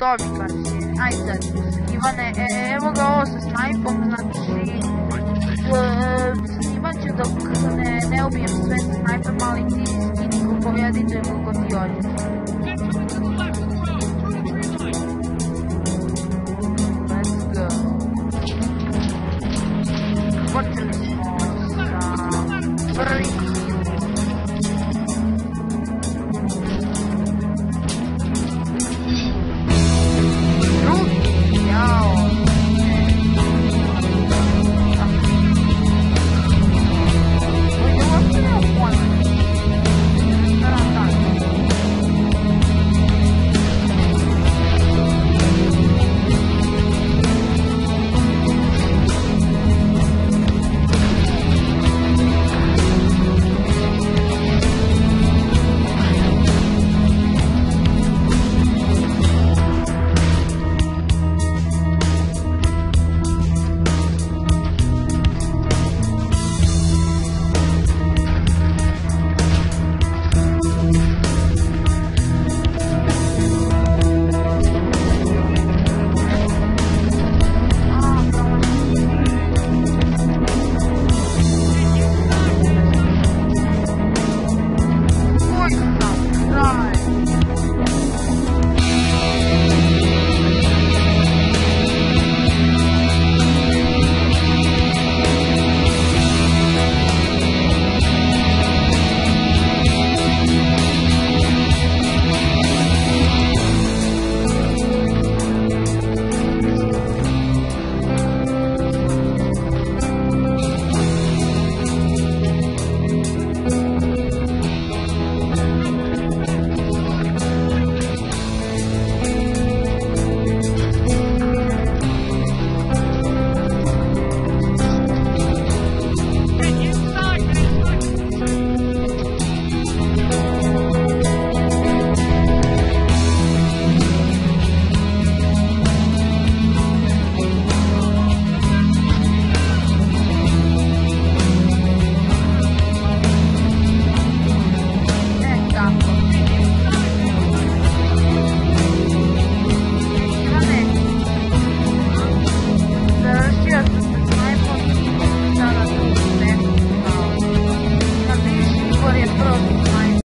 to mi baš je. Aj sad, Ivane, evo ga ovo sa snajpom, znači, snimat ću dok ne ubijem sve sa snajpom, ali ti skini koliko ja editujem koliko ti hoćeš.